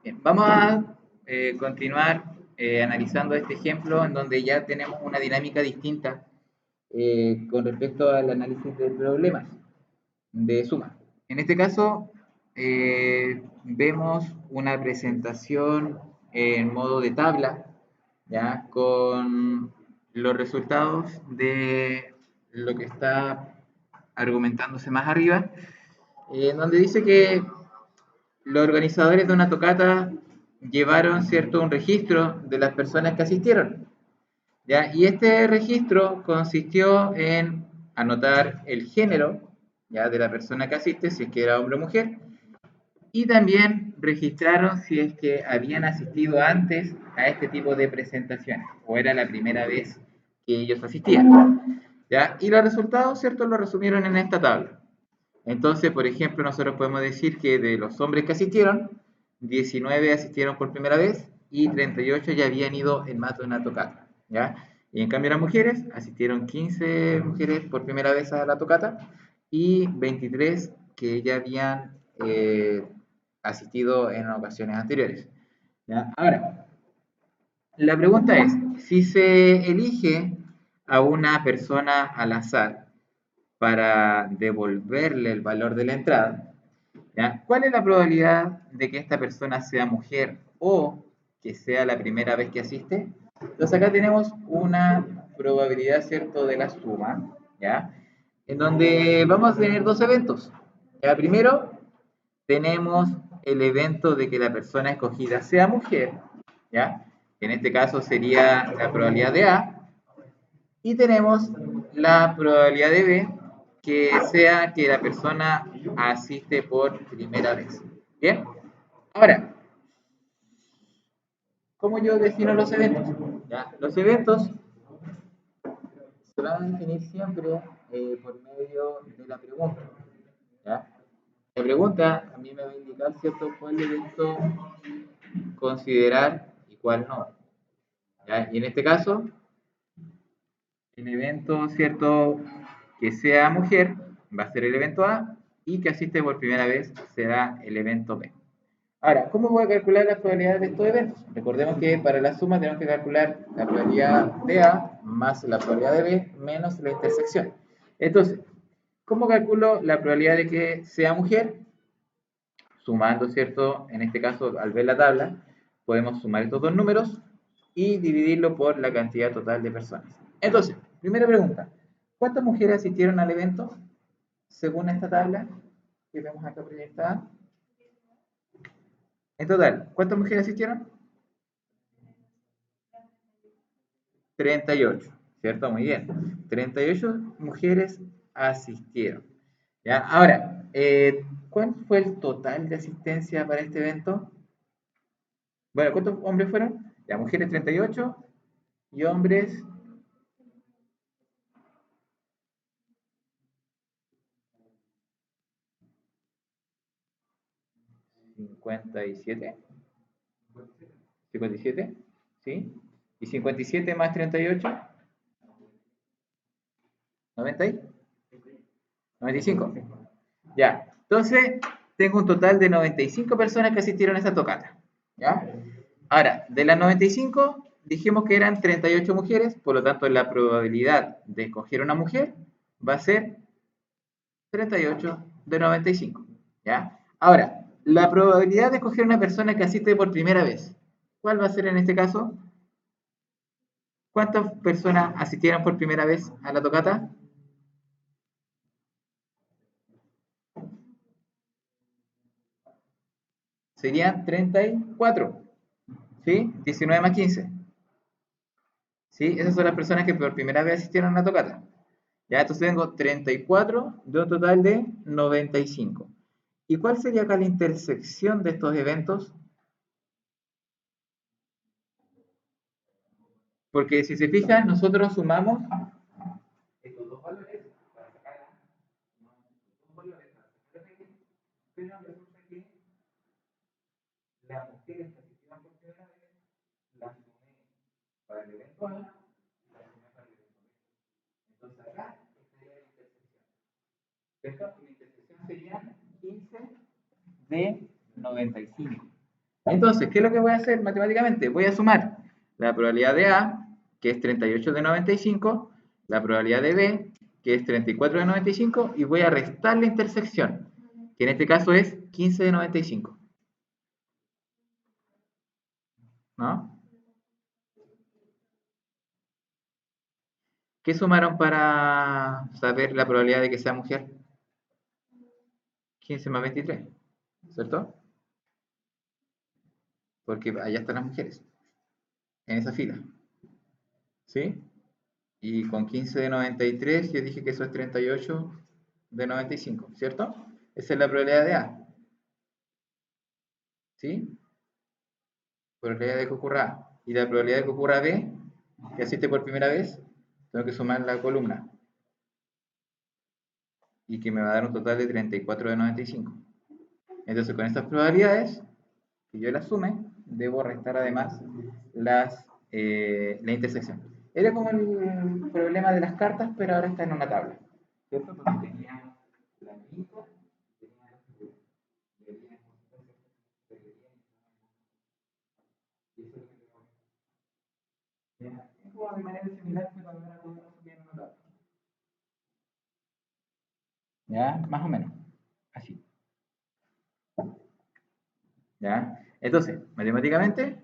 Bien, vamos a continuar analizando este ejemplo en donde ya tenemos una dinámica distinta con respecto al análisis de problemas de suma. En este caso, vemos una presentación en modo de tabla, ¿ya? Con los resultados de lo que está argumentándose más arriba, en donde dice que los organizadores de una tocata llevaron cierto un registro de las personas que asistieron, ¿ya? Y este registro consistió en anotar el género, ¿ya? De la persona que asiste, si es que era hombre o mujer, y también registraron si es que habían asistido antes a este tipo de presentaciones o era la primera vez que ellos asistían, ¿ya? Y los resultados, ¿cierto?, lo resumieron en esta tabla. Entonces, por ejemplo, nosotros podemos decir que de los hombres que asistieron, 19 asistieron por primera vez y 38 ya habían ido en más de una tocata, ¿ya? Y en cambio las mujeres, asistieron 15 mujeres por primera vez a la tocata y 23 que ya habían asistido en ocasiones anteriores, ¿ya? Ahora, la pregunta es, si se elige a una persona al azar para devolverle el valor de la entrada, ¿ya? ¿Cuál es la probabilidad de que esta persona sea mujer o que sea la primera vez que asiste? Entonces acá tenemos una probabilidad, ¿cierto?, de la suma, ¿ya? En donde vamos a tener dos eventos. ¿Ya? Primero, tenemos el evento de que la persona escogida sea mujer, ¿ya? En este caso sería la probabilidad de A, y tenemos la probabilidad de B, que sea que la persona asiste por primera vez. Bien, ahora, ¿cómo yo defino los eventos? ¿Ya? Los eventos se van a definir siempre por medio de la pregunta. ¿Ya? La pregunta a mí me va a indicar, ¿cierto?, cuál evento considerar y cuál no. ¿Ya? Y en este caso, el evento, ¿cierto?, que sea mujer va a ser el evento A y que asiste por primera vez será el evento B. Ahora, ¿cómo voy a calcular las probabilidades de estos eventos? Recordemos que para la suma tenemos que calcular la probabilidad de A más la probabilidad de B menos la intersección. Entonces, ¿cómo calculo la probabilidad de que sea mujer? Sumando, ¿cierto? En este caso, al ver la tabla, podemos sumar estos dos números y dividirlo por la cantidad total de personas. Entonces, primera pregunta, ¿cuántas mujeres asistieron al evento según esta tabla que vemos acá proyectada? En total, ¿cuántas mujeres asistieron? 38, ¿cierto? Muy bien. 38 mujeres asistieron. ¿Ya? Ahora, ¿cuál fue el total de asistencia para este evento? Bueno, ¿cuántos hombres fueron? Ya, mujeres 38 y hombres 57. 57, ¿sí? Y 57 más 38, 90 y 95. Ya, entonces tengo un total de 95 personas que asistieron a esta tocata. ¿Ya? Ahora, de las 95, dijimos que eran 38 mujeres, por lo tanto la probabilidad de escoger una mujer va a ser 38 de 95. ¿Ya? Ahora, la probabilidad de escoger una persona que asiste por primera vez, ¿cuál va a ser en este caso? ¿Cuántas personas asistieron por primera vez a la tocata? Serían 34, ¿sí? 19 más 15. ¿Sí? Esas son las personas que por primera vez asistieron a la tocata. Ya, entonces tengo 34 de un total de 95. ¿Y cuál sería acá la intersección de estos eventos? Porque si se fijan, nosotros sumamos estos dos valores para sacar dos valores para sacar el X, pero resulta que las mujeres que asistieron por primera vez las sumé para el evento A y las sumé para el evento B. Entonces acá estaría la intersección. ¿Cierto? Y la intersección sería 15 de 95. Entonces, ¿qué es lo que voy a hacer matemáticamente? Voy a sumar la probabilidad de A, que es 38 de 95, la probabilidad de B, que es 34 de 95, y voy a restar la intersección, que en este caso es 15 de 95. ¿No? ¿Qué sumaron para saber la probabilidad de que sea mujer? 15 más 23, ¿cierto? Porque allá están las mujeres, en esa fila, ¿sí? Y con 15 de 93 yo dije que eso es 38 de 95, ¿cierto? Esa es la probabilidad de A, ¿sí? Probabilidad de que ocurra A. Y la probabilidad de que ocurra B, que asiste por primera vez, tengo que sumar la columna. Y que me va a dar un total de 34 de 95. Entonces, con estas probabilidades, que yo las sume, debo restar además la intersección. Era como el problema de las cartas, pero ahora está en una tabla. ¿Cierto? Porque tenía la mitad, tenía la figura. Y eso es lo que tengo. Es como de manera similar, pero ahora podemos subir en una tabla. ¿Ya? Más o menos. Así. ¿Ya? Entonces, matemáticamente,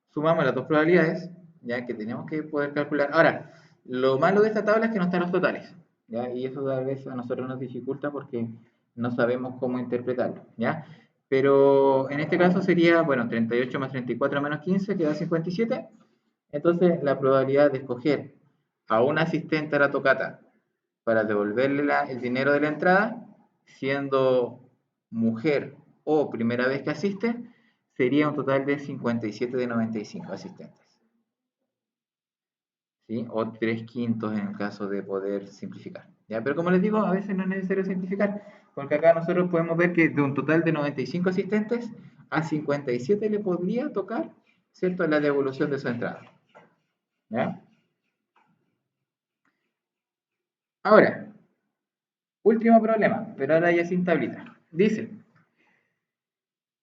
sumamos las dos probabilidades, ya que tenemos que poder calcular. Ahora, lo malo de esta tabla es que no están los totales, ¿ya? Y eso a veces a nosotros nos dificulta porque no sabemos cómo interpretarlo, ¿ya? Pero en este caso sería, bueno, 38 más 34 menos 15, que da 57. Entonces, la probabilidad de escoger a un asistente a la tocata para devolverle el dinero de la entrada, siendo mujer o primera vez que asiste, sería un total de 57 de 95 asistentes. ¿Sí? O 3/5 en el caso de poder simplificar. ¿Ya? Pero como les digo, a veces no es necesario simplificar, porque acá nosotros podemos ver que de un total de 95 asistentes, a 57 le podría tocar, ¿cierto?, la devolución de su entrada. ¿Ya? Ahora, último problema, pero ahora ya sin tablita. Dice,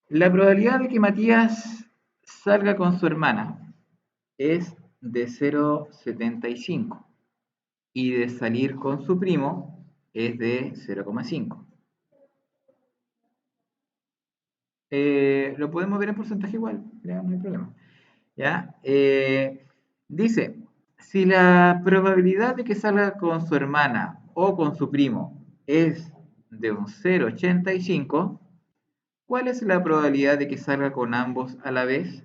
la probabilidad de que Matías salga con su hermana es de 0,75 y de salir con su primo es de 0,5. Lo podemos ver en porcentaje igual, ya, no hay problema. ¿Ya? Dice, si la probabilidad de que salga con su hermana o con su primo es de un 0,85, ¿cuál es la probabilidad de que salga con ambos a la vez?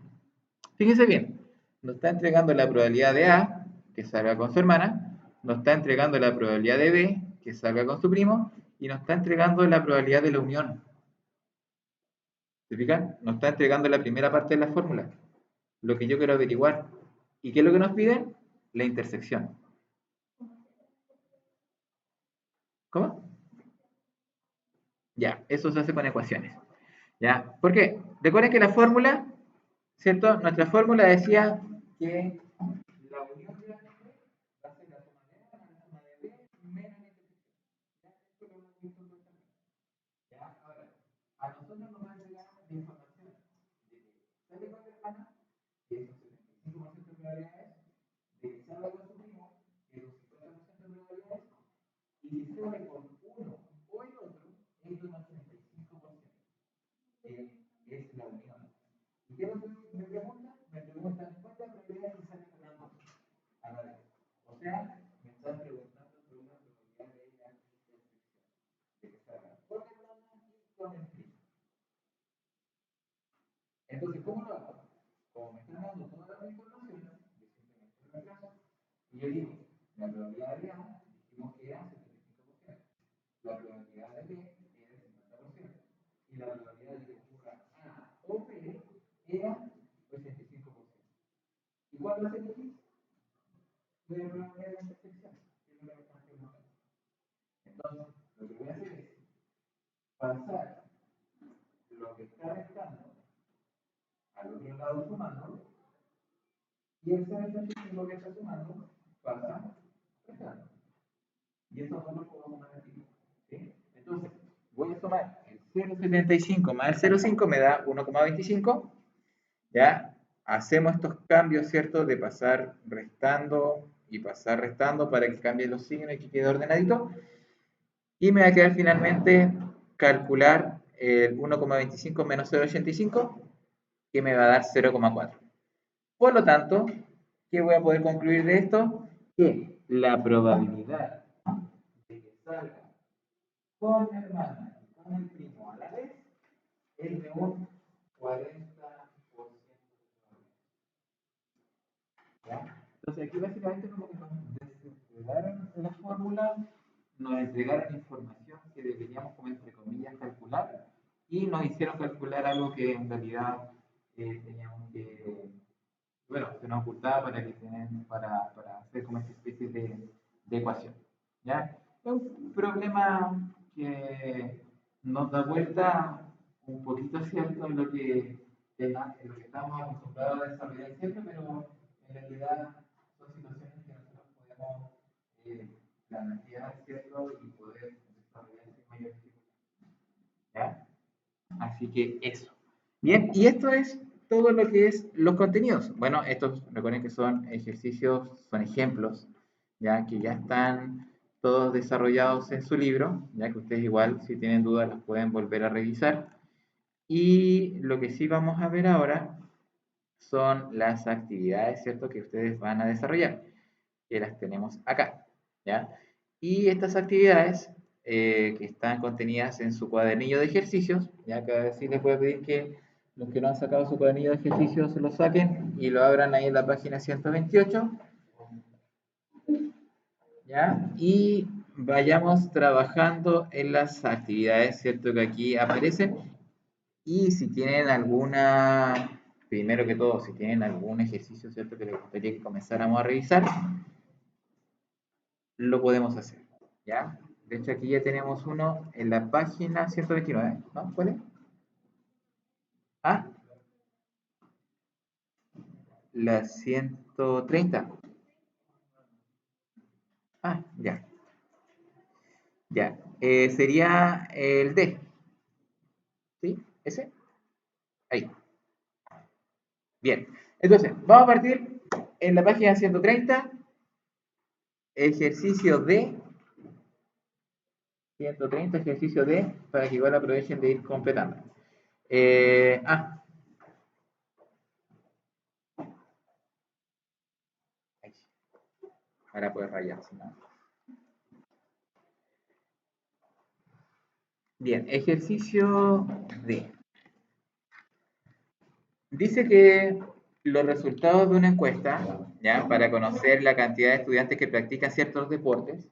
Fíjense bien, nos está entregando la probabilidad de A, que salga con su hermana, nos está entregando la probabilidad de B, que salga con su primo, y nos está entregando la probabilidad de la unión. ¿Se fijan? Nos está entregando la primera parte de la fórmula, lo que yo quiero averiguar. ¿Y qué es lo que nos piden? La intersección. ¿Cómo? Ya, eso se hace con ecuaciones. ¿Ya? ¿Por qué? Recuerden que la fórmula, ¿cierto? Nuestra fórmula decía que la unión de A va a ser la suma de A más la suma de B menos la intersección. ¿Ya? Esto lo hemos visto todo también. ¿Ya? Ahora, a nosotros nos va a llegar la información de que sale con la hermana, que es un 75% de probabilidades, de que salga con su primo, que es un 50% de probabilidades, y si sale con uno o el otro, es de un 85%, que es la unión. ¿Y qué me pregunta? Me preguntan cuántas probabilidades se salen con ambos a la vez. O sea, me están preguntando por una probabilidad de la intersección, de que salga con la hermana y con el primo. Entonces, ¿cómo lo hago? Como me están dando toda la información, yo simplemente lo reemplazo y yo digo, la probabilidad de A, dijimos que era 75%, la probabilidad de B era 50%, y la probabilidad de que ocurra A o B era 85%. ¿Y cuál va a ser X? La probabilidad de la intersección, que es lo que me están preguntando. Entonces, lo que voy a hacer es pasar lo que está restando al otro lado sumando, y el 0,85 que está sumando pasa restando. Y eso no lo puedo sumar aquí. ¿Sí? Entonces, voy a sumar el 0,75 más el 0,5 me da 1,25. ¿ya? Hacemos estos cambios, ¿cierto? De pasar restando y pasar restando para que cambien los signos y que quede ordenadito. Y me va a quedar finalmente calcular el 1,25 menos 0,85, que me va a dar 0,4. Por lo tanto, ¿qué voy a poder concluir de esto? Que la probabilidad de que salga con mi hermana y con el primo a la vez es de un 40%. ¿Ya? Entonces aquí básicamente como que nos desentregaron la fórmula, nos entregaron información que deberíamos como entre comillas calcular y nos hicieron calcular algo que en realidad teníamos que, bueno, se nos ocultaba para hacer como esta especie de ecuación. ¿Ya? Es un problema que nos da vuelta un poquito, ¿cierto?, en lo que estamos acostumbrados a desarrollar siempre, pero en realidad son situaciones que nosotros podemos plantear, ¿cierto?, y poder desarrollar sin mayor dificultad. ¿Ya? Así que eso. Bien, y esto es todo lo que es los contenidos. Bueno, estos recuerden que son ejercicios, son ejemplos, ya que ya están todos desarrollados en su libro, ya que ustedes igual, si tienen dudas, los pueden volver a revisar. Y lo que sí vamos a ver ahora son las actividades, ¿cierto?, que ustedes van a desarrollar, que las tenemos acá, ¿ya? Y estas actividades que están contenidas en su cuadernillo de ejercicios, ya que sí les voy a pedir que los que no han sacado su cuadernillo de ejercicios lo saquen y lo abran ahí en la página 128, ¿ya? Y vayamos trabajando en las actividades, ¿cierto?, que aquí aparecen. Y si tienen alguna, primero que todo, si tienen algún ejercicio, ¿cierto?, que les gustaría que comenzáramos a revisar, lo podemos hacer, ¿ya? De hecho, aquí ya tenemos uno en la página 129, ¿no? ¿Cuál es? Ah, la 130. Ah, ya, ya. Sería el D, ¿sí? ¿Ese? Ahí. Bien. Entonces, vamos a partir en la página 130, ejercicio D, 130, ejercicio D, para que igual aprovechen de ir completando. Ah, ahí. Ahora puedes rayar, si no. Bien, ejercicio D. Dice que los resultados de una encuesta, ¿ya?, para conocer la cantidad de estudiantes que practican ciertos deportes,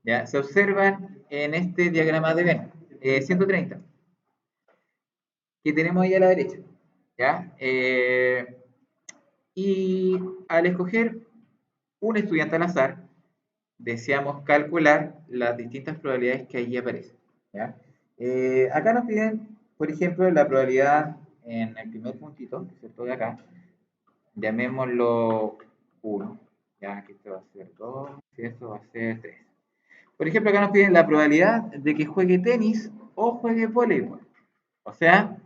¿ya?, se observan en este diagrama de Venn, 130, que tenemos ahí a la derecha, ¿ya? Y al escoger un estudiante al azar, deseamos calcular las distintas probabilidades que allí aparecen, ¿ya? Acá nos piden, por ejemplo, la probabilidad en el primer puntito, ¿cierto?, de acá, llamémoslo 1, ya que esto va a ser 2 y esto va a ser 3. Por ejemplo, acá nos piden la probabilidad de que juegue tenis o juegue voleibol. O sea,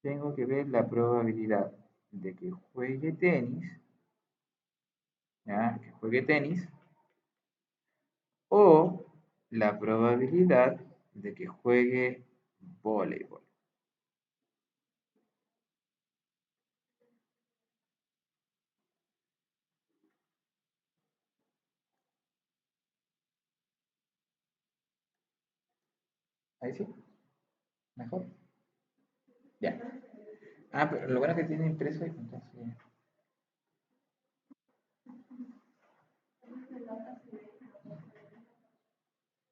tengo que ver la probabilidad de que juegue tenis, ¿ya?, que juegue tenis, o la probabilidad de que juegue voleibol. Ahí sí, mejor. Ya. Ah, pero lo bueno es que tiene impreso ahí, entonces.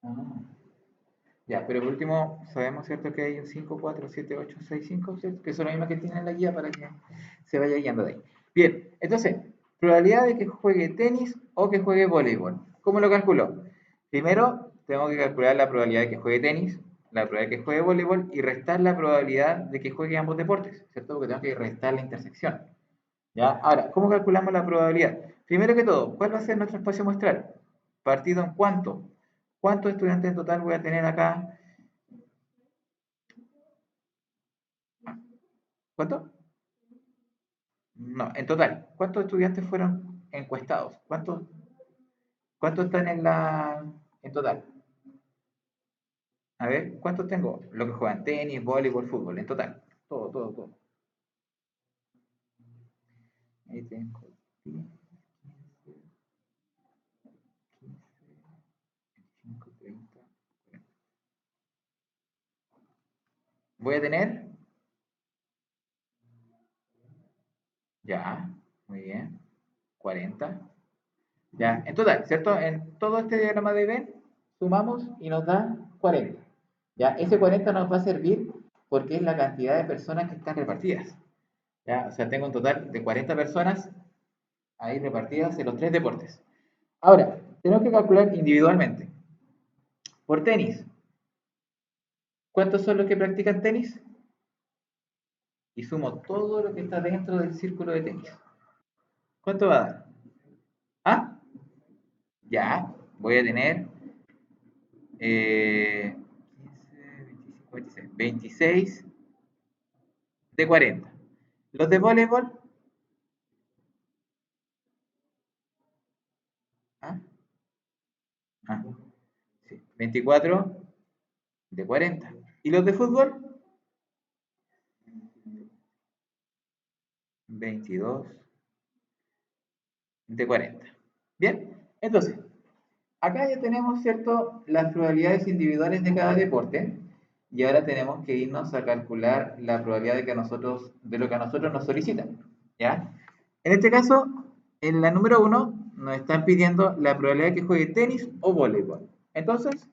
Ah. Ya, pero por último, sabemos, ¿cierto?, que hay un 5, 4, 7, 8, 6, 5, ¿cierto?, que son las mismas que tiene en la guía para que se vaya guiando de ahí. Bien, entonces, probabilidad de que juegue tenis o que juegue voleibol. ¿Cómo lo calculo? Primero, tengo que calcular la probabilidad de que juegue tenis, la probabilidad de que juegue voleibol y restar la probabilidad de que juegue ambos deportes, ¿cierto? Porque tengo que restar la intersección. ¿Ya? Ahora, ¿cómo calculamos la probabilidad? Primero que todo, ¿cuál va a ser nuestro espacio muestral? ¿Partido en cuánto? ¿Cuántos estudiantes en total voy a tener acá? ¿Cuánto? No, en total, ¿cuántos estudiantes fueron encuestados? ¿Cuántos están en total? A ver, ¿cuántos tengo? Lo que juegan tenis, voleibol, fútbol, en total. Todo, todo, todo. Ahí tengo 10, 15, 25, 30, 40. Voy a tener, ya, muy bien, 40. Ya, en total, ¿cierto? En todo este diagrama de Venn, sumamos y nos da 40. Ya, ese 40 nos va a servir porque es la cantidad de personas que están repartidas. Ya, o sea, tengo un total de 40 personas ahí repartidas en los tres deportes. Ahora, tenemos que calcular individualmente. Por tenis, ¿cuántos son los que practican tenis? Y sumo todo lo que está dentro del círculo de tenis. ¿Cuánto va a dar? ¿Ah? Ya, voy a tener 15, 25, 26 de 40. Los de voleibol, ¿ah? Ah, sí, 24 de 40. ¿Y los de fútbol? 22 de 40. Bien, entonces, acá ya tenemos, ¿cierto?, las probabilidades individuales de cada deporte y ahora tenemos que irnos a calcular la probabilidad de lo que a nosotros nos solicitan, ¿ya? En este caso, en la número 1 nos están pidiendo la probabilidad de que juegue tenis o voleibol. Entonces,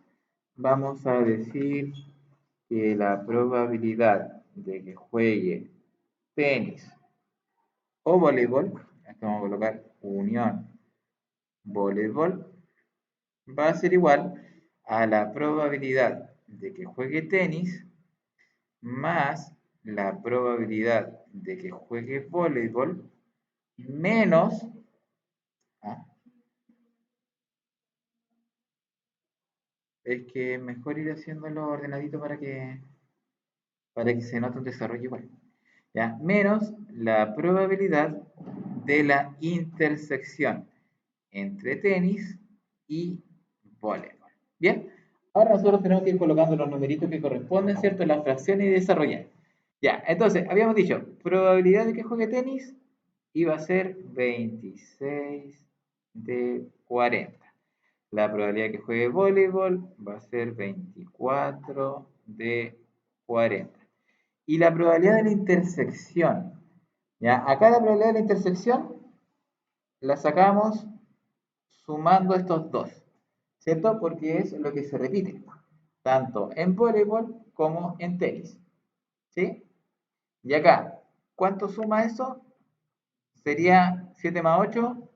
vamos a decir que la probabilidad de que juegue tenis o voleibol, aquí vamos a colocar unión voleibol, va a ser igual a la probabilidad de que juegue tenis más la probabilidad de que juegue voleibol menos, ¿ah? Es que mejor ir haciéndolo ordenadito para que se note un desarrollo igual, ¿ya? Menos la probabilidad de la intersección entre tenis y voleibol. Bien, ahora nosotros tenemos que ir colocando los numeritos que corresponden, ¿cierto? Las fracciones y desarrollar. Ya, entonces, habíamos dicho, probabilidad de que juegue tenis iba a ser 26 de 40. La probabilidad de que juegue voleibol va a ser 24 de 40. Y la probabilidad de la intersección, ¿ya? Acá la probabilidad de la intersección la sacamos sumando estos dos, ¿cierto? Porque es lo que se repite, tanto en voleibol como en tenis, ¿sí? Y acá, ¿cuánto suma eso? Sería 7 más 8,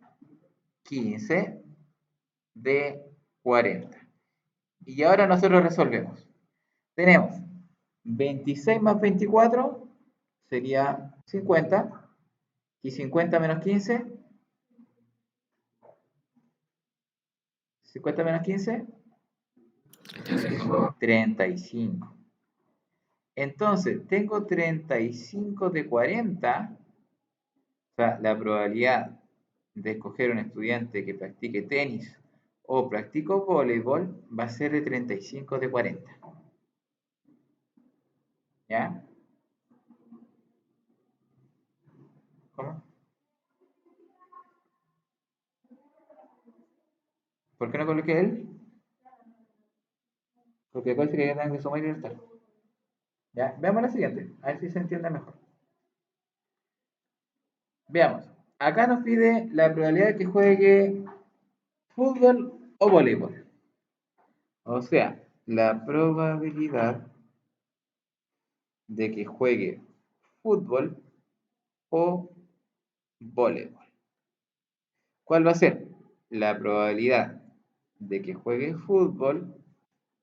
15 de 40. Y ahora nosotros resolvemos. Tenemos 26 más 24 sería 50. Y 50 menos 15, 50 menos 15, 35. Entonces, tengo 35 de 40. O sea, la probabilidad de escoger un estudiante que practique tenis o practique voleibol va a ser de 35 de 40. ¿Ya? ¿Cómo? ¿Por qué no coloqué él? Porque ¿cuál sería que tengan que sumar y restar? ¿Ya? Veamos la siguiente, a ver si se entiende mejor. Veamos. Acá nos pide la probabilidad de que juegue fútbol o voleibol. O sea, la probabilidad de que juegue fútbol o voleibol. ¿Cuál va a ser? La probabilidad de que juegue fútbol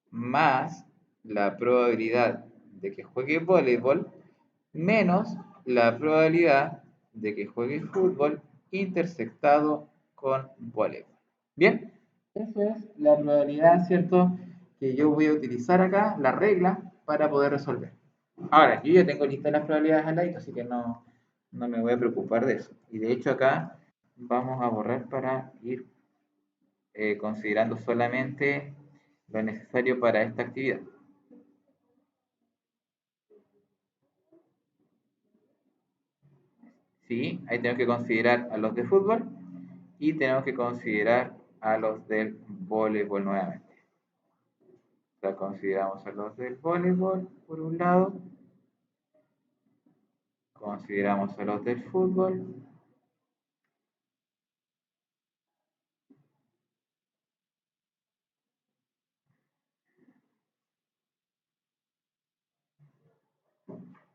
más la probabilidad de que juegue voleibol menos la probabilidad de que juegue fútbol intersectado con voleibol. ¿Bien? Esa es la probabilidad, ¿cierto? Que yo voy a utilizar acá, la regla, para poder resolver. Ahora, yo ya tengo listas las probabilidades al lado, así que no no me voy a preocupar de eso. Y de hecho acá vamos a borrar para ir considerando solamente lo necesario para esta actividad. ¿Sí? Ahí tenemos que considerar a los de fútbol y tenemos que considerar a los del voleibol nuevamente. O sea, consideramos a los del voleibol por un lado, consideramos a los del fútbol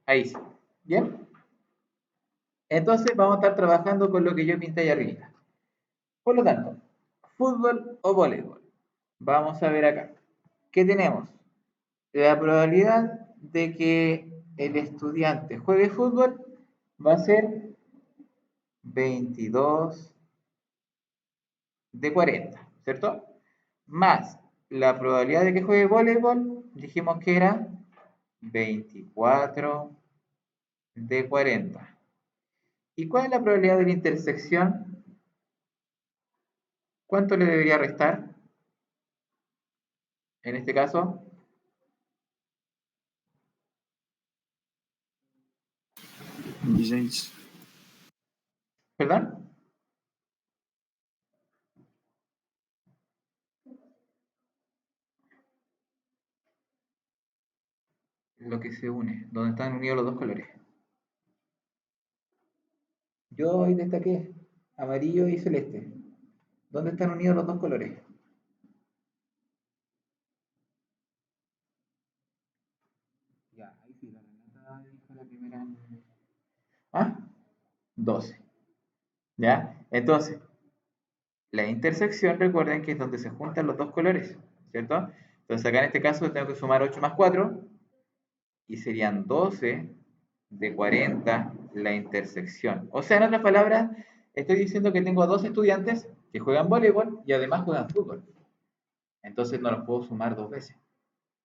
ahí sí. ¿Bien? Entonces vamos a estar trabajando con lo que yo pinté ahí arriba. Por lo tanto, fútbol o voleibol. Vamos a ver acá. ¿Qué tenemos? La probabilidad de que el estudiante juegue fútbol va a ser 22 de 40, ¿cierto? Más la probabilidad de que juegue voleibol, dijimos que era 24 de 40. ¿Y cuál es la probabilidad de la intersección? ¿Cuánto le debería restar? En este caso, 16. ¿perdón? Lo que se une, donde están unidos los dos colores. Yo hoy destaqué amarillo y celeste. ¿Dónde están unidos los dos colores? Ya, ahí sí, la Renata dijo la primera. ¿Ah? 12. ¿Ya? Entonces, la intersección, recuerden que es donde se juntan los dos colores, ¿cierto? Entonces acá en este caso tengo que sumar 8 más 4 y serían 12 de 40 la intersección. O sea, en otras palabras, estoy diciendo que tengo a dos estudiantes que juegan voleibol y además juegan fútbol. Entonces no los puedo sumar dos veces.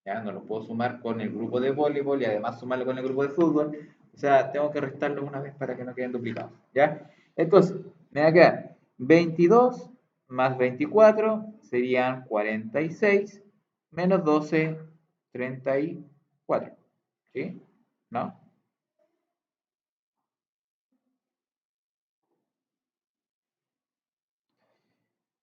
¿Ya? No los puedo sumar con el grupo de voleibol y además sumarlo con el grupo de fútbol. O sea, tengo que restarlos una vez para que no queden duplicados. ¿Ya? Entonces, me va a quedar 22 más 24 serían 46 menos 12, 34. ¿Sí? ¿No?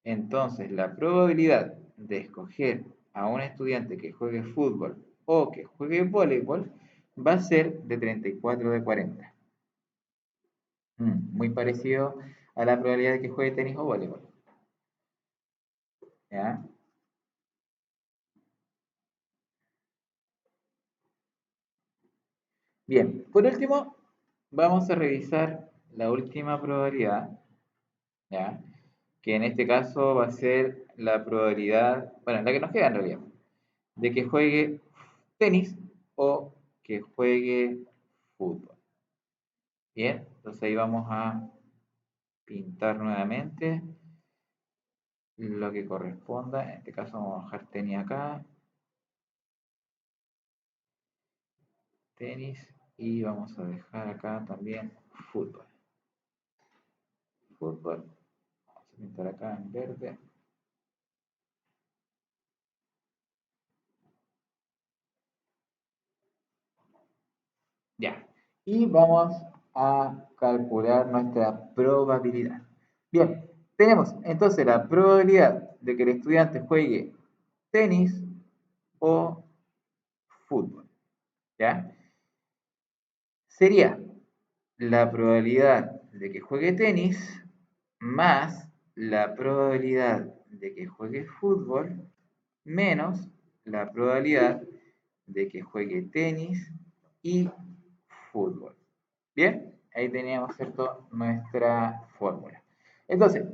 Entonces, la probabilidad de escoger a un estudiante que juegue fútbol o que juegue voleibol va a ser de 34 de 40. Muy parecido a la probabilidad de que juegue tenis o voleibol. ¿Ya? Bien, por último, vamos a revisar la última probabilidad, ¿ya? Que en este caso va a ser la probabilidad, bueno, la que nos queda en realidad, de que juegue tenis o que juegue fútbol. Bien, entonces ahí vamos a pintar nuevamente lo que corresponda. En este caso vamos a dejar tenis acá, tenis, y vamos a dejar acá también fútbol. Fútbol, vamos a pintar acá en verde. Ya, y vamos a calcular nuestra probabilidad. Bien, tenemos entonces la probabilidad de que el estudiante juegue tenis o fútbol. ¿Ya? Sería la probabilidad de que juegue tenis más la probabilidad de que juegue fútbol menos la probabilidad de que juegue tenis y fútbol. Bien, ahí teníamos, ¿cierto?, nuestra fórmula. Entonces,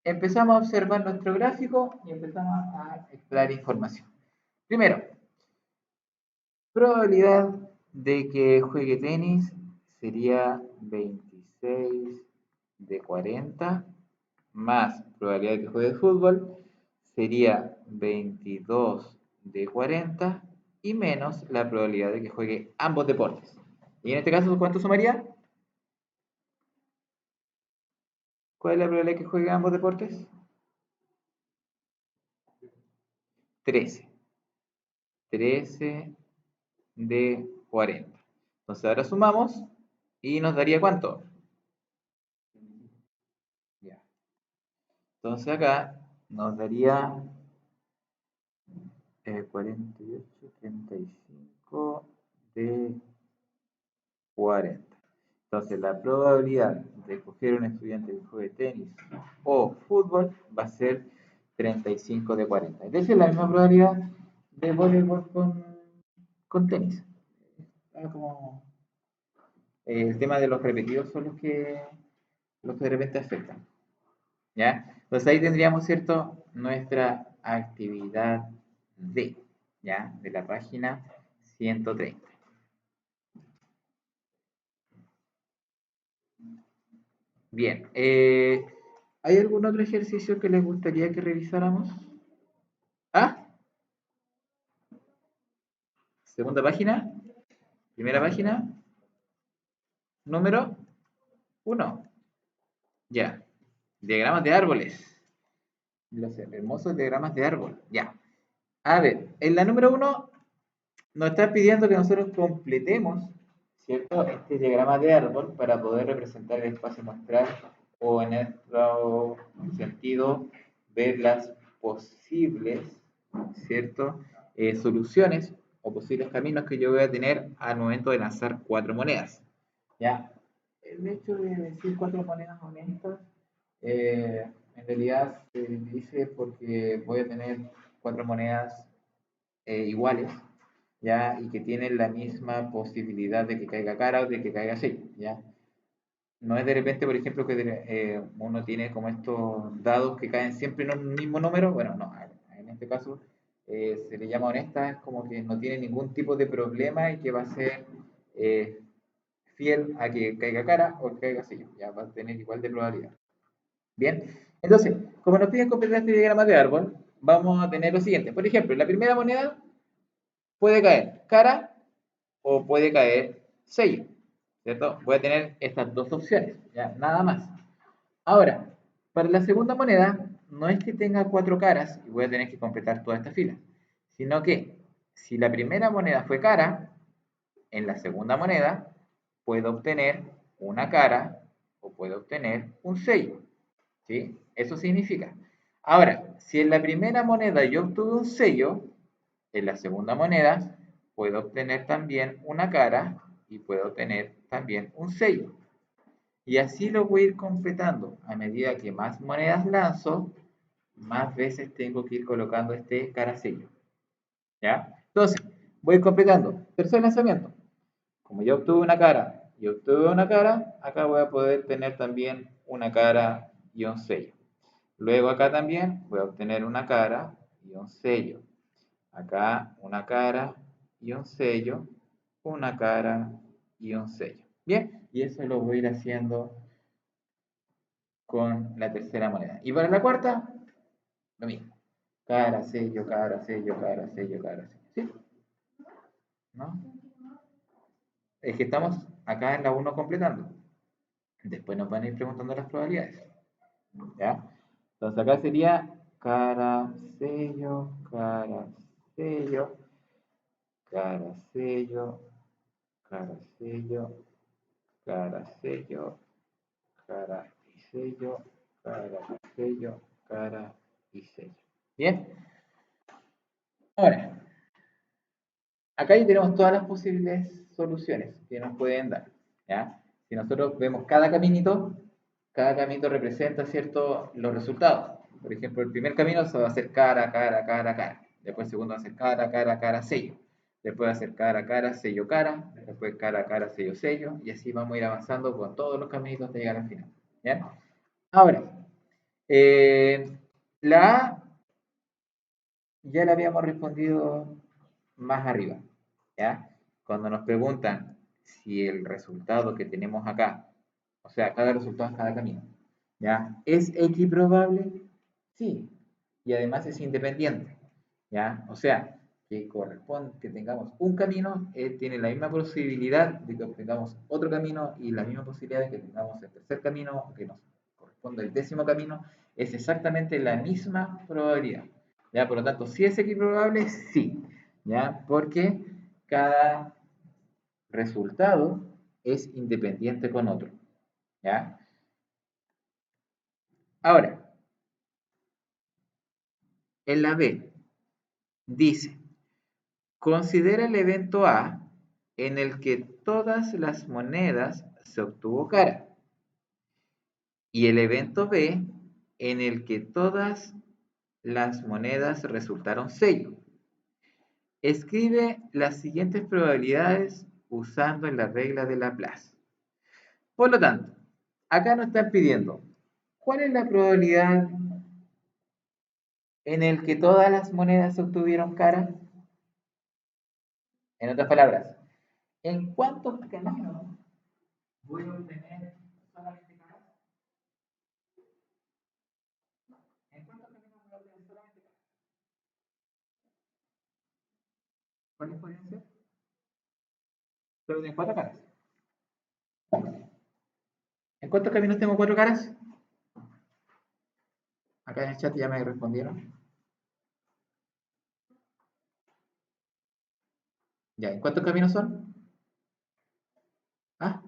empezamos a observar nuestro gráfico y empezamos a extraer información. Primero, probabilidad de que juegue tenis sería 26 de 40, más probabilidad de que juegue fútbol sería 22 de 40 y menos la probabilidad de que juegue ambos deportes. Y en este caso, ¿cuánto sumaría? ¿Cuál es la probabilidad que jueguen ambos deportes? 13. 13 de 40. Entonces ahora sumamos y nos daría ¿cuánto? Ya. Entonces acá nos daría 48, 35 de 40. Entonces la probabilidad de escoger un estudiante que juegue tenis o fútbol va a ser 35 de 40. De hecho, es la misma probabilidad de voleibol con tenis. Como, el tema de los repetidos son los que de repente afectan. ¿Ya? Entonces ahí tendríamos, ¿cierto? Nuestra actividad D, ¿ya? De la página 130. Bien, ¿hay algún otro ejercicio que les gustaría que revisáramos? Ah, segunda página, primera página, número 1. Ya, diagramas de árboles. Los hermosos diagramas de árbol. Ya. A ver, en la número 1 nos está pidiendo que nosotros completemos, ¿cierto? Este diagrama de árbol para poder representar el espacio muestral o en otro sentido ver las posibles, ¿cierto? Soluciones o posibles caminos que yo voy a tener al momento de lanzar 4 monedas. ¿Ya? El hecho de decir 4 monedas honestas, en realidad se dice porque voy a tener 4 monedas iguales, ¿ya? Y que tienen la misma posibilidad de que caiga cara o de que caiga así, ¿ya? No es de repente, por ejemplo, que uno tiene como estos dados que caen siempre en un mismo número. Bueno, no, en este caso se le llama honesta, es como que no tiene ningún tipo de problema y que va a ser eh, fiel a que caiga cara o que caiga así, ya va a tener igual de probabilidad. Bien, entonces, como nos piden completar este diagrama de árbol, vamos a tener lo siguiente. Por ejemplo, la primera moneda puede caer cara o puede caer sello, ¿cierto? Voy a tener estas dos opciones, ya, nada más. Ahora, para la segunda moneda, no es que tenga 4 caras y voy a tener que completar toda esta fila, sino que si la primera moneda fue cara, en la segunda moneda puedo obtener una cara o puedo obtener un sello, ¿sí? Eso significa. Ahora, si en la primera moneda yo obtuve un sello, en la segunda moneda puedo obtener también una cara y puedo obtener también un sello. Y así lo voy a ir completando. A medida que más monedas lanzo, más veces tengo que ir colocando este cara sello. ¿Ya? Entonces, voy completando. Tercer lanzamiento. Como ya obtuve una cara y obtuve una cara, acá voy a poder tener también una cara y un sello. Luego acá también voy a obtener una cara y un sello. Acá una cara y un sello, una cara y un sello. Bien, y eso lo voy a ir haciendo con la tercera moneda. Y para la cuarta, lo mismo. Cara, sello, cara, sello, cara, sello, cara, sello. ¿Sí? ¿No? Es que estamos acá en la 1 completando. Después nos van a ir preguntando las probabilidades. ¿Ya? Entonces acá sería cara, sello, cara, sello, cara, sello, cara, sello, cara, sello, cara y sello, cara y sello, cara y sello. Bien, ahora, acá ya tenemos todas las posibles soluciones que nos pueden dar. ¿Ya? Si nosotros vemos cada caminito representa, ¿cierto?, los resultados. Por ejemplo, el primer camino se va a hacer cara, cara, cara, cara. Después el segundo va a ser cara, cara, cara, sello. Después va a ser cara, cara, sello, cara. Después cara, cara, sello, sello. Y así vamos a ir avanzando con todos los caminitos hasta llegar al final. ¿Ya? Ahora, eh, la A ya la habíamos respondido más arriba, ¿ya? Cuando nos preguntan si el resultado que tenemos acá, o sea, cada resultado es cada camino, ¿ya? ¿Es equiprobable? Sí, y además es independiente, ¿ya? O sea, que corresponde que tengamos un camino, tiene la misma posibilidad de que obtengamos otro camino y la misma posibilidad de que tengamos el tercer camino que nos corresponde al 10º camino, es exactamente la misma probabilidad. ¿Ya? Por lo tanto, si es equiprobable, sí. ¿Ya? Porque cada resultado es independiente con otro. ¿Ya? Ahora, en la B, dice, considera el evento A en el que todas las monedas se obtuvo cara y el evento B en el que todas las monedas resultaron sello. Escribe las siguientes probabilidades usando la regla de Laplace. Por lo tanto, acá nos están pidiendo, ¿cuál es la probabilidad en el que todas las monedas se obtuvieron cara? En otras palabras, ¿en cuántos caminos voy a obtener solamente caras? ¿En cuántos caminos voy a obtener solamente caras? ¿Cuáles podrían ser? Solo tienen 4 caras. ¿En cuántos caminos tengo 4 caras? Acá en el chat ya me respondieron. Ya, ¿en cuántos caminos son? ¿Ah?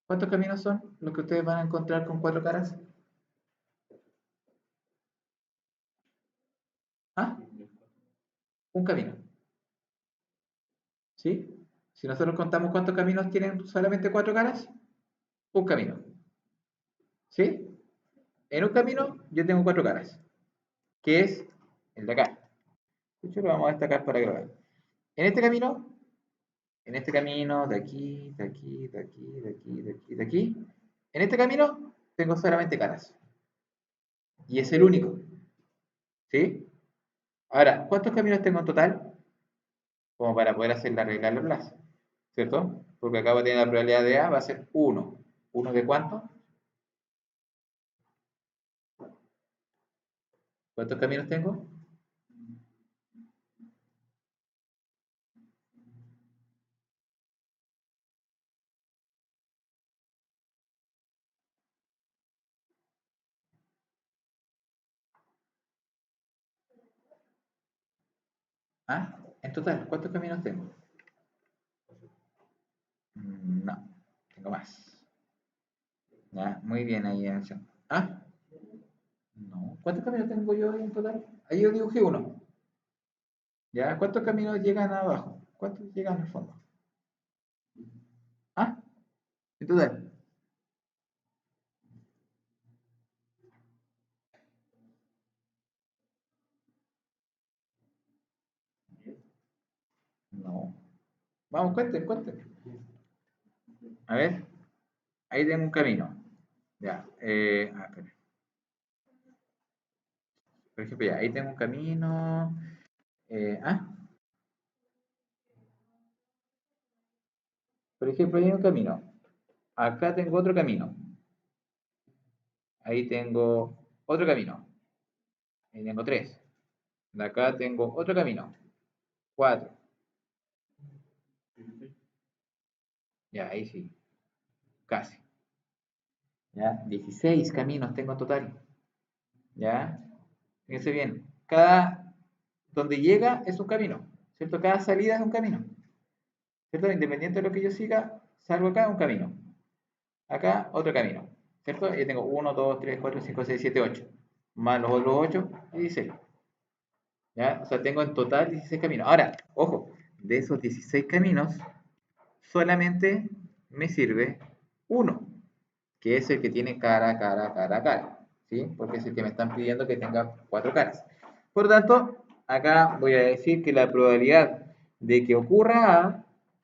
¿Cuántos caminos son los que ustedes van a encontrar con 4 caras? ¿Ah? Un camino. ¿Sí? Si nosotros contamos cuántos caminos tienen solamente 4 caras, un camino. ¿Sí? En un camino yo tengo 4 caras, que es el de acá. De hecho, lo vamos a destacar para que lo vean. En este camino, de aquí, de aquí, de aquí, de aquí, de aquí, de aquí, en este camino tengo solamente caras. Y es el único. ¿Sí? Ahora, ¿cuántos caminos tengo en total? Como para poder hacer la regla de Laplace. ¿Cierto? Porque acá va a tener la probabilidad de A, va a ser 1. ¿1 de cuánto? ¿Cuántos caminos tengo? ¿Ah? En total, ¿cuántos caminos tengo? No, tengo más. Ya, muy bien ahí en acción. ¿Ah? No. ¿Cuántos caminos tengo yo ahí en total? Ahí yo dibujé uno. ¿Ya? ¿Cuántos caminos llegan abajo? ¿Cuántos llegan al fondo? ¿Ah? En total. No. Vamos, cuenten, cuenten. A ver, ahí tengo un camino. Ya. Espera. Por ejemplo, ya, ahí tengo un camino. Ah, por ejemplo, ahí hay un camino. Acá tengo otro camino. Ahí tengo otro camino. Ahí tengo tres. De acá tengo otro camino. Cuatro. Ya, ahí sí. Casi. ¿Ya? 16 caminos tengo en total. ¿Ya? Fíjense bien. Cada donde llega es un camino. ¿Cierto? Cada salida es un camino. ¿Cierto? Independiente de lo que yo siga, salgo acá un camino. Acá otro camino. ¿Cierto? Y tengo 1, 2, 3, 4, 5, 6, 7, 8. Más los otros 8 y 16. ¿Ya? O sea, tengo en total 16 caminos. Ahora, ojo, de esos 16 caminos, solamente me sirve uno, que es el que tiene cara, cara, cara, cara. ¿Sí? Porque es el que me están pidiendo que tenga 4 caras. Por lo tanto, acá voy a decir que la probabilidad de que ocurra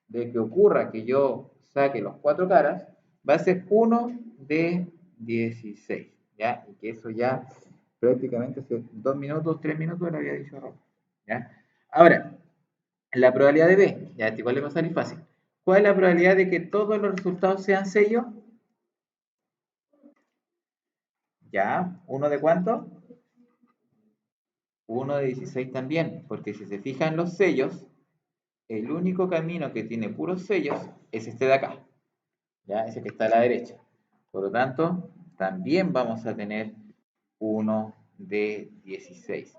que yo saque los 4 caras, va a ser 1 de 16. ¿Ya? Y que eso ya prácticamente hace 2 minutos, 3 minutos lo había dicho Raúl. ¿Ya? Ahora, la probabilidad de B, ya este igual le va a salir fácil. ¿Cuál es la probabilidad de que todos los resultados sean sellos? Ya, ¿uno de cuánto? 1 de 16 también, porque si se fijan los sellos, el único camino que tiene puros sellos es este de acá, ya, ese que está a la derecha. Por lo tanto, también vamos a tener 1 de 16.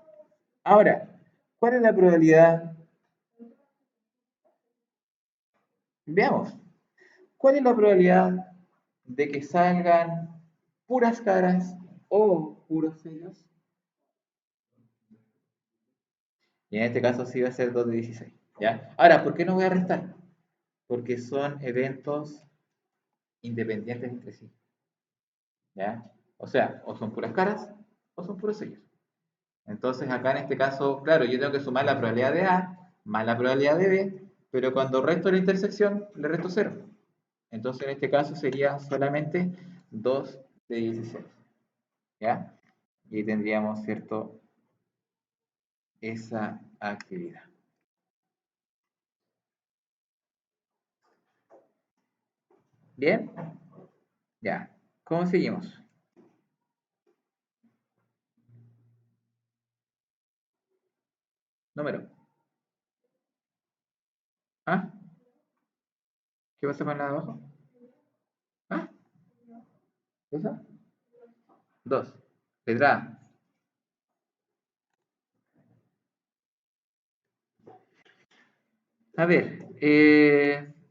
Ahora, ¿cuál es la probabilidad? Veamos, ¿cuál es la probabilidad de que salgan puras caras o puros sellos? Y en este caso sí va a ser 2 de 16. ¿Ya? Ahora, ¿por qué no voy a restar? Porque son eventos independientes entre sí. ¿Ya? O sea, o son puras caras o son puros sellos. Entonces acá en este caso, claro, yo tengo que sumar la probabilidad de A más la probabilidad de B, pero cuando resto la intersección, le resto 0. Entonces en este caso sería solamente 2 de 16. ¿Ya? Y ahí tendríamos, ¿cierto? Esa actividad. ¿Bien? Ya. ¿Cómo seguimos? Número. ¿Ah? ¿Qué pasa con la de abajo? ¿Ah? ¿Esa? 2. Letra A. A ver,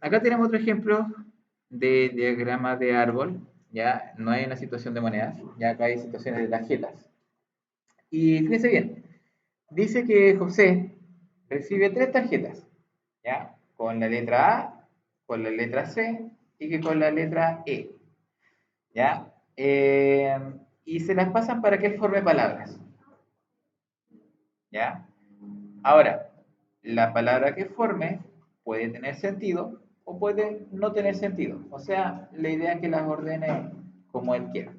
acá tenemos otro ejemplo de diagrama de árbol. Ya no hay una situación de monedas, ya acá hay situaciones de tarjetas. Y fíjense bien, dice que José recibe 3 tarjetas, ¿ya? Con la letra A, con la letra C y que con la letra E, ¿ya? Y se las pasan para que él forme palabras, ¿ya? Ahora, la palabra que forme puede tener sentido o puede no tener sentido. O sea, la idea es que las ordene como él quiera.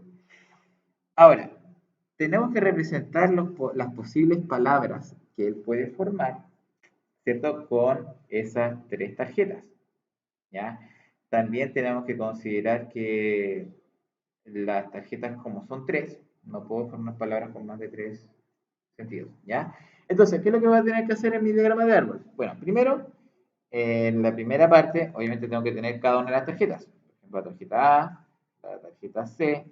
Ahora, tenemos que representar las posibles palabras que él puede formar, ¿cierto? Con esas 3 tarjetas, ¿ya? También tenemos que considerar que las tarjetas, como son 3, no puedo formar palabras con más de 3 sentidos, ¿ya? Entonces, ¿qué es lo que voy a tener que hacer en mi diagrama de árbol? Bueno, primero, en la primera parte, obviamente tengo que tener cada una de las tarjetas. Por ejemplo, la tarjeta A, la tarjeta C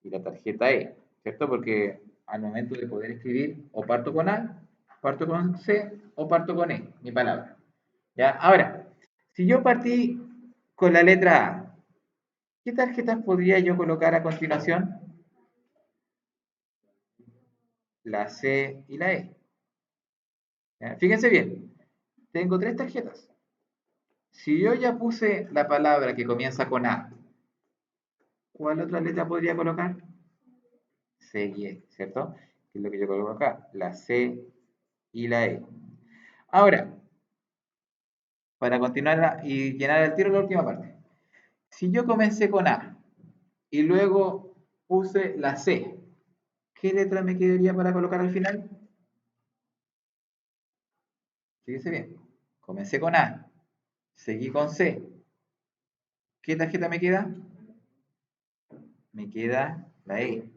y la tarjeta E, ¿cierto? Porque al momento de poder escribir, o parto con A, parto con C o parto con E, mi palabra. ¿Ya? Ahora, si yo partí con la letra A, ¿qué tarjetas podría yo colocar a continuación? La C y la E. ¿Ya? Fíjense bien, tengo 3 tarjetas. Si yo ya puse la palabra que comienza con A, ¿cuál otra letra podría colocar? C y E, ¿cierto? Que es lo que yo coloco acá, la C y la E. Ahora, para continuar y llenar el tiro la última parte. Si yo comencé con A y luego puse la C, ¿qué letra me quedaría para colocar al final? Fíjese bien. Comencé con A, seguí con C. ¿Qué tarjeta me queda? Me queda la E.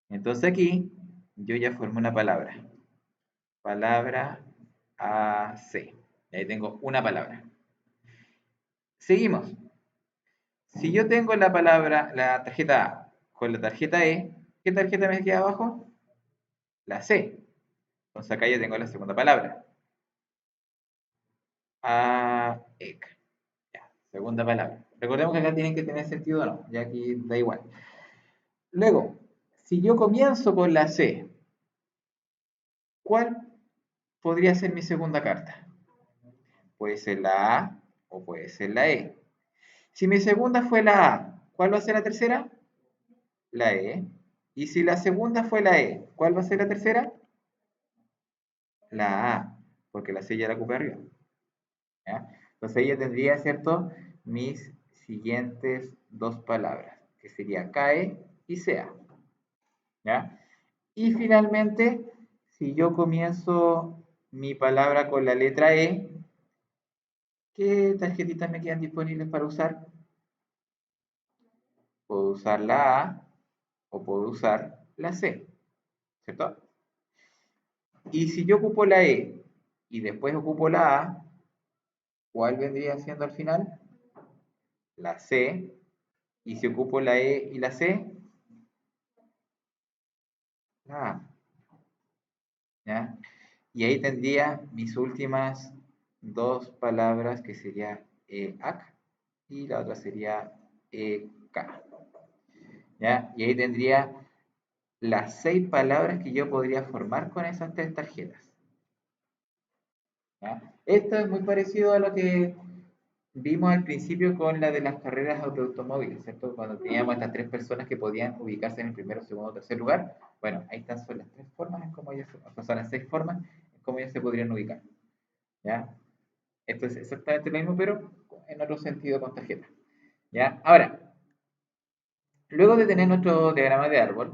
Entonces aquí yo ya formé una palabra. Palabra AC. Ahí tengo una palabra. Seguimos. Si yo tengo la palabra, la tarjeta A con la tarjeta E, ¿qué tarjeta me queda abajo? La C. Entonces acá ya tengo la segunda palabra. AEC. Ya, segunda palabra. Recordemos que acá tienen que tener sentido o no, ya aquí da igual. Luego, si yo comienzo con la C, ¿cuál podría ser mi segunda carta? Puede ser la A o puede ser la E. Si mi segunda fue la A, ¿cuál va a ser la tercera? La E. Y si la segunda fue la E, ¿cuál va a ser la tercera? La A, porque la C ya la ocupé arriba. ¿Ya? Entonces ahí ya tendría, ¿cierto? Mis siguientes 2 palabras, que sería CAE y SEA. ¿Ya? Y finalmente, si yo comienzo mi palabra con la letra E, ¿qué tarjetitas me quedan disponibles para usar? Puedo usar la A o puedo usar la C, ¿cierto? Y si yo ocupo la E y después ocupo la A, ¿cuál vendría siendo al final? La C Y si ocupo la E y la C, la A. ¿Ya? Y ahí tendría mis últimas dos palabras que sería EAC y la otra sería EK. ¿Ya? Y ahí tendría las 6 palabras que yo podría formar con esas 3 tarjetas. ¿Ya? Esto es muy parecido a lo que vimos al principio con la de las carreras automóviles, ¿cierto? Cuando teníamos estas 3 personas que podían ubicarse en el primero, segundo o tercer lugar. Bueno, ahí están son las 3 formas en cómo ellos, son las 6 formas en cómo ellos se podrían ubicar. ¿Ya? Esto es exactamente lo mismo, pero en otro sentido con tarjeta. ¿Ya? Ahora, luego de tener nuestro diagrama de árbol,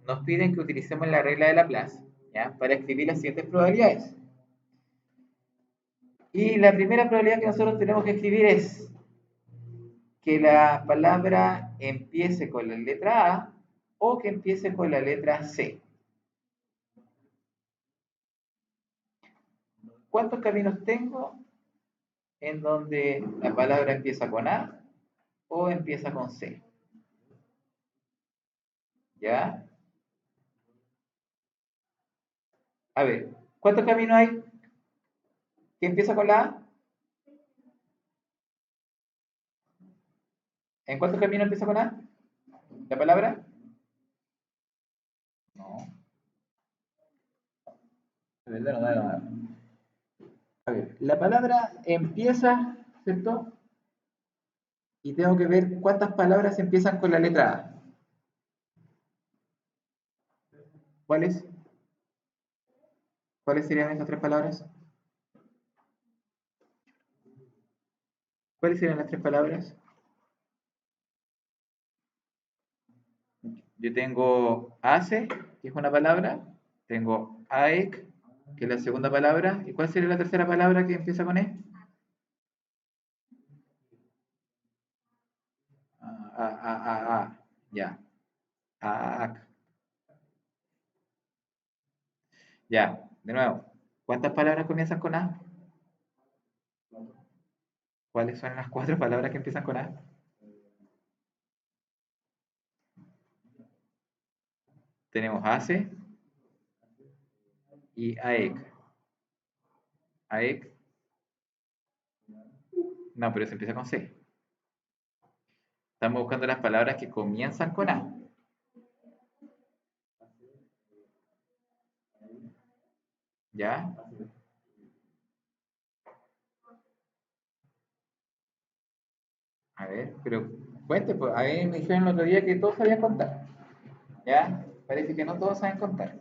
nos piden que utilicemos la regla de Laplace, ¿ya? Para escribir las siguientes probabilidades. Y la primera probabilidad que nosotros tenemos que escribir es que la palabra empiece con la letra A o que empiece con la letra C. ¿Cuántos caminos tengo en donde la palabra empieza con A o empieza con C? ¿Ya? A ver, ¿cuántos caminos hay que empieza con la A? ¿En cuántos caminos empieza con A? ¿La palabra? No. De verdad no da nada. A ver, la palabra empieza, ¿cierto? Y tengo que ver cuántas palabras empiezan con la letra A. ¿Cuáles? ¿Cuáles serían esas 3 palabras? ¿Cuáles serían las 3 palabras? Yo tengo ACE, que es una palabra. Tengo AEC, que es la segunda palabra. ¿Y cuál sería la tercera palabra que empieza con E? Ya. AAC. Ya. De nuevo. ¿Cuántas palabras comienzan con A? ¿Cuáles son las 4 palabras que empiezan con A? Tenemos ACE y AEC. AEC. No, pero se empieza con C. Estamos buscando las palabras que comienzan con A. ¿Ya? A ver, pero cuente, pues. A mí me dijeron el otro día que todos sabían contar. ¿Ya? Parece que no todos saben contar.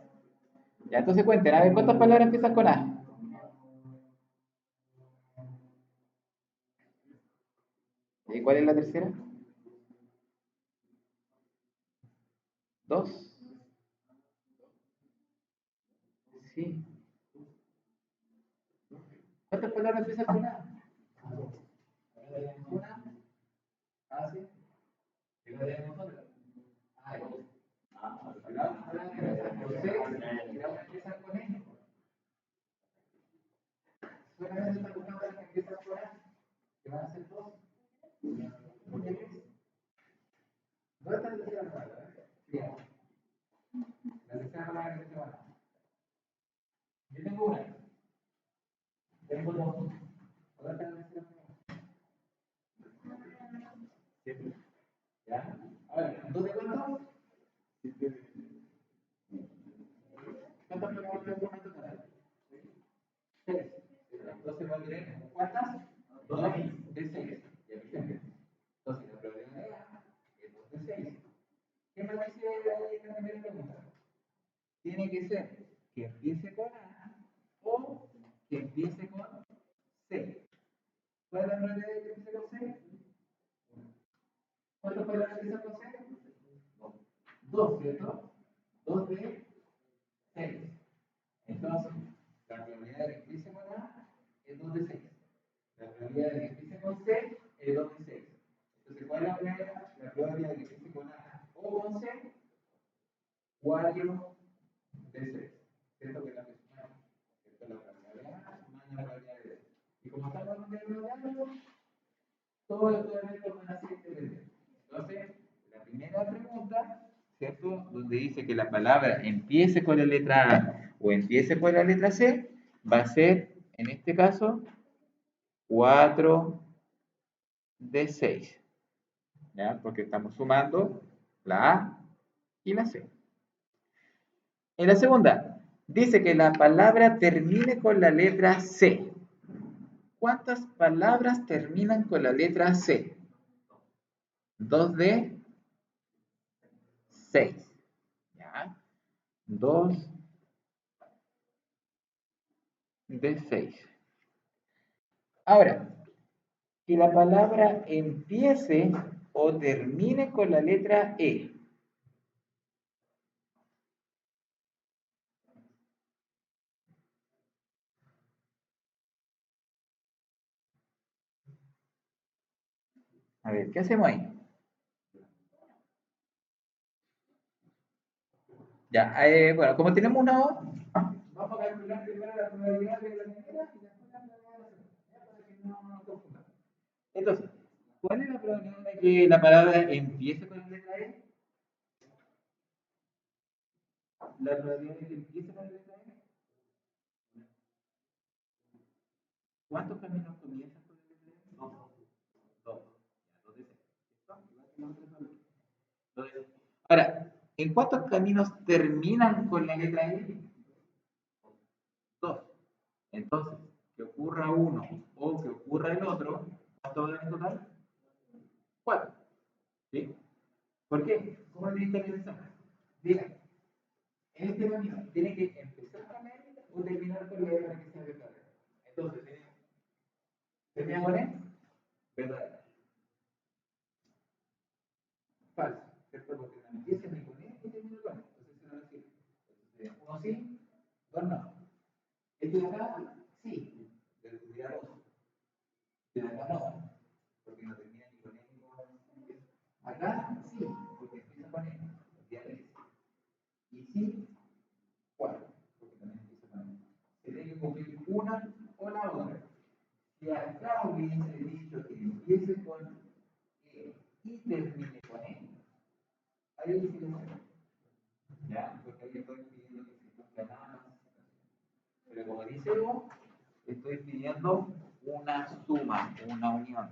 Ya, entonces cuenten, a ver, ¿cuántas palabras empiezan con A? ¿Y cuál es la tercera? ¿Dos? Sí. ¿Cuántas palabras empiezan con A? Una, A, sí. ¿Y la de nosotros? A, dos. La otra empieza con C y la otra empieza con E. Solamente están buscando las que empiezan con A, que van a ser dos. ¿Por qué tres? ¿Dónde está la tercera palabra? Bien. La tercera palabra que se va. Yo tengo una. Tengo dos. ¿Dónde está la tercera palabra? Siete. ¿Ya? Ahora, ¿dos de cuántos? ¿Cuántas palabras tengo en total? Tres. Entonces va a tener ¿cuántas? Dos de seis. Ya me entiendes. Entonces la probabilidad es 2 de 6. ¿Qué me dice ahí en la primera pregunta? Tiene que ser que empiece con A o que empiece con C. ¿Cuál es la probabilidad de que empiece con C? ¿Cuántas palabras empiezan con C? Dos, ¿cierto? 2 de 6. Entonces, la probabilidad de que empiece con A es 2 de 6. La probabilidad de que empiece con C es 2 de 6. Entonces, ¿cuál es la probabilidad? La probabilidad de que empiece con A o con C, 4 de 6. ¿Cierto? Que es la que sumamos. Esto es la probabilidad de A más la probabilidad de B. Y como estamos en un diagrama de árbol, todos los elementos van a ser independientes. Entonces, ¿cierto? Donde dice que la palabra empiece con la letra A o empiece con la letra C, va a ser, en este caso, 4 de 6. ¿Ya? Porque estamos sumando la A y la C. En la segunda, dice que la palabra termine con la letra C. ¿Cuántas palabras terminan con la letra C? 2 de 6. ¿Ya? 2 de 6. Ahora, que la palabra empiece o termine con la letra E. A ver, ¿qué hacemos ahí? Ya, bueno, como tenemos una O, vamos a calcular primero la probabilidad de la primera y después la probabilidad de la segunda, ¿ya? Para que no nos confundamos. Entonces, ¿cuál es la probabilidad de que la palabra empiece con la letra E? La probabilidad de que empiece con la letra E. ¿Cuántos caminos comienzan con la letra E? Dos. Dos. Ya, dos de seis. Entonces, ahora, ¿en cuántos caminos terminan con la letra E? Dos. Entonces, que ocurra uno o que ocurra el otro, ¿cuánto da en total? Cuatro. ¿Sí? ¿Por qué? ¿Cómo le diste la examen? Diga, en este camino, ¿tiene que empezar con la E o terminar con la E para que sea verdadera? Entonces, ¿termina con E? Verdadera. Falso, ¿cierto? Porque no empieza ni con E ni termina con E. Entonces, se no sirve. Entonces, uno sí, dos no. ¿Este de acá? Sí. Pero sería dos. De acá no, porque no termina ni con E ni con E. Acá sí, porque empieza con E. Ya le dice. Y sí, 4, porque también empieza con E. Se tiene que cumplir una o la otra. Si acá hubiese dicho que empiece con E y termine con E, ahí sí que no. Ya, porque ahí estoy pidiendo que se cumpla nada más. Pero como dice Evo, estoy pidiendo una suma, una unión.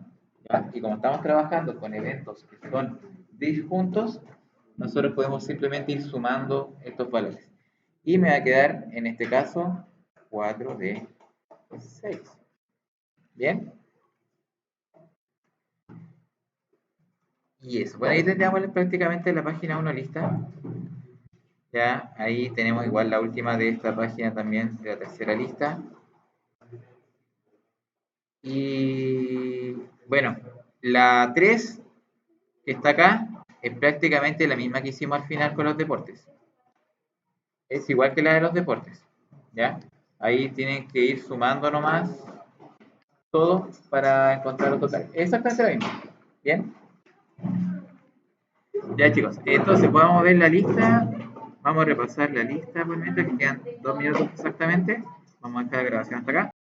¿Ya? Y como estamos trabajando con eventos que son disjuntos, nosotros podemos simplemente ir sumando estos valores. Y me va a quedar, en este caso, 4 de 6. ¿Bien? Y eso. Bueno, ahí tendríamos prácticamente la página 1 lista. Ya, ahí tenemos igual la última de esta página también, de la tercera lista. Y bueno, la 3 que está acá es prácticamente la misma que hicimos al final con los deportes. Es igual que la de los deportes. ¿Ya? Ahí tienen que ir sumando nomás todo para encontrar los totales. Exactamente lo mismo. ¿Bien? Ya chicos, entonces podemos ver la lista. Vamos a repasar la lista por mientras que quedan 2 minutos exactamente. Vamos a dejar la grabación hasta acá.